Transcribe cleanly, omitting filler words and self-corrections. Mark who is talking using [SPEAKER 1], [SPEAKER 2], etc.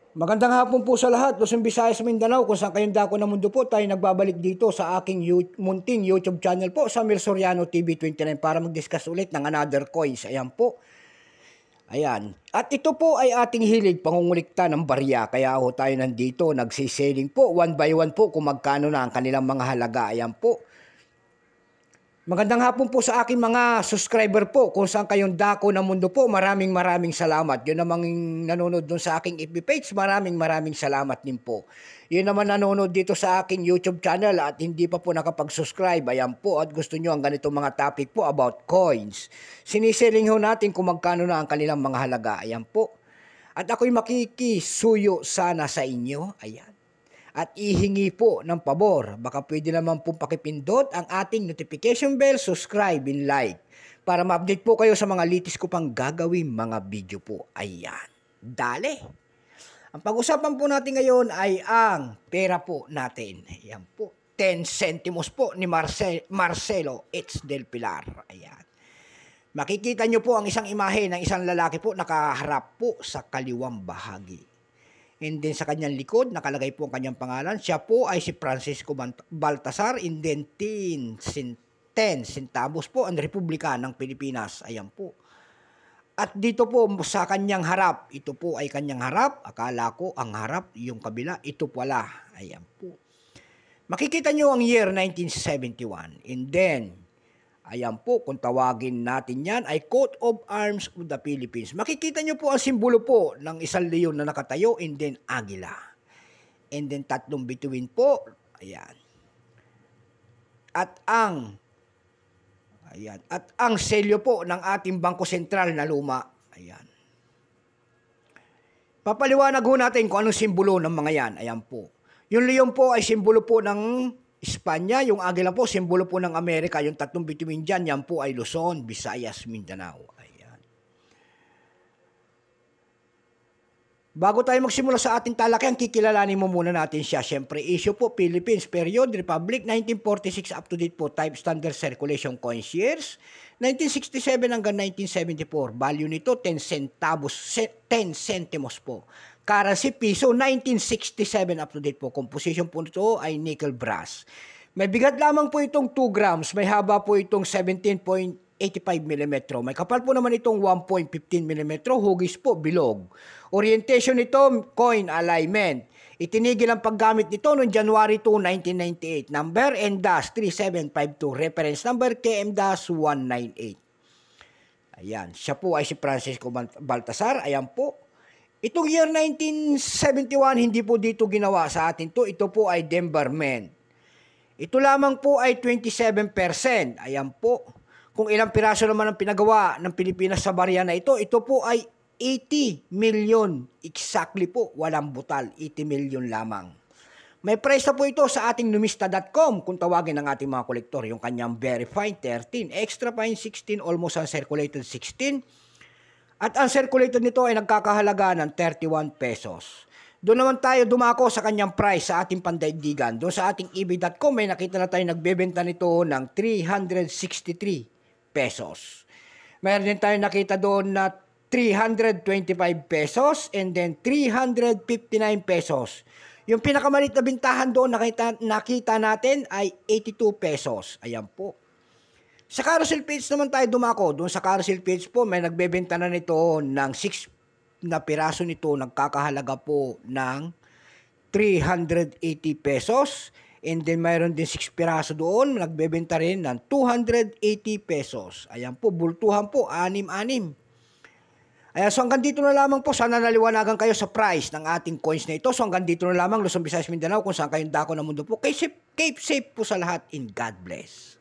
[SPEAKER 1] Magandang hapon po sa lahat, Luzon, Visayas, Mindanao, kung saan kayong dako ng mundo po, tayo nagbabalik dito sa aking munting YouTube channel po, sa Mel Soriano TV 29 para mag-discuss ulit ng another coins. Ayan po. Ayan. At ito po ay ating hilig pangungulikta ng barya. Kaya ho tayo nandito, nagsiselling po, one by one po kung magkano na ang kanilang mga halaga. Ayan po. Magandang hapon po sa aking mga subscriber po kung saan kayong dako ng mundo po. Maraming salamat. Yun namang nanonood dun sa aking FB page. Maraming salamat din po. Yun naman nanonood dito sa aking YouTube channel at hindi pa po nakapag-subscribe. Ayan po at gusto nyo ang ganitong mga topic po about coins. Siniselling ho natin kung magkano na ang kanilang mga halaga. Ayan po. At ako'y makikisuyo sana sa inyo. Ayan. At ihingi po ng pabor. Baka pwede naman po pakipindot ang ating notification bell, subscribe, and like. Para ma-update po kayo sa mga litis ko pang gagawin mga video po. Ayan. Dale. Ang pag-usapan po natin ngayon ay ang pera po natin. Ayan po. 10 centimos po ni Marcelo H. Del Pilar. Ayan. Makikita nyo po ang isang imahe ng isang lalaki po nakaharap po sa kaliwang bahagi. And then sa kanyang likod, nakalagay po ang kanyang pangalan. Siya po ay si Francisco Baltasar. And then 10 centavos po ang Republika ng Pilipinas. Ayan po. At dito po sa kanyang harap, ito po ay kanyang harap. Akala ko ang harap, yung kabila, ito pala. Ayan po. Makikita nyo ang year 1971. And then, ayan po, kung tawagin natin yan, ay Coat of Arms of the Philippines. Makikita nyo po ang simbolo po ng isang leon na nakatayo, and then agila. And then tatlong bituin po, ayan. At ang selyo po ng ating Bangko Sentral na luma, ayan. Papaliwanag ho natin kung anong simbolo ng mga yan, ayan po. Yung leon po ay simbolo po ng Espanya, yung agila po, simbolo po ng Amerika, yung tatlong bituin dyan, yan po ay Luzon, Visayas, Mindanao. Ayan. Bago tayo magsimula sa ating talakayan, kikilalanin mo muna natin siya. Siyempre, issue po, Philippines, period, Republic, 1946 up to date po, type standard circulation coins years, 1967 hanggang 1974, value nito 10 centimos po. Currency piso, 1967 up to date po. Composition po nito ay nickel brass. May bigat lamang po itong 2 grams. May haba po itong 17.85 mm. May kapal po naman itong 1.15 mm. Hugis po, bilog. Orientation nito, coin alignment. Itinigil ang paggamit nito noong January 2, 1998. Number NDAS 3752. Reference number KM-198. Ayan. Siya po ay si Francisco Baltasar. Ayan po. Itong year 1971, hindi po dito ginawa sa atin to. Ito po ay Denver Mint. Ito lamang po ay 27%. Ayan po. Kung ilang piraso naman ang pinagawa ng Pilipinas sa barya na ito, ito po ay 80 million. Exactly po, walang butal. 80 million lamang. May price na po ito sa ating numista.com kung tawagin ng ating mga kolektor. Yung kanyang very fine 13, extra fine 16, almost uncirculated 16. At ang circulated nito ay nagkakahalaga ng 31 pesos. Doon naman tayo dumako sa kanyang price sa ating pandaigdigan. Doon sa ating ebay.com may nakita na tayo nagbebenta nito ng 363 pesos. Mayroon din tayo nakita doon na 325 pesos and then 359 pesos. Yung pinakamalit na bintahan doon nakita natin ay 82 pesos. Ayan po. Sa carousel page naman tayo dumako. Doon sa carousel page po, may nagbebenta na nito ng 6 na piraso nito. Nagkakahalaga po ng 380 pesos. And then mayroon din 6 piraso doon. Nagbebenta rin ng 280 pesos. Ayan po, bultuhan po, 6-6. Ayan, so hanggang dito na lamang po. Sana naliwanagan kayo sa price ng ating coins na ito. So hanggang dito na lamang, Luzon, Visayas, Mindanao, kung saan kayong dako ng mundo po. Keep safe po sa lahat, and God bless.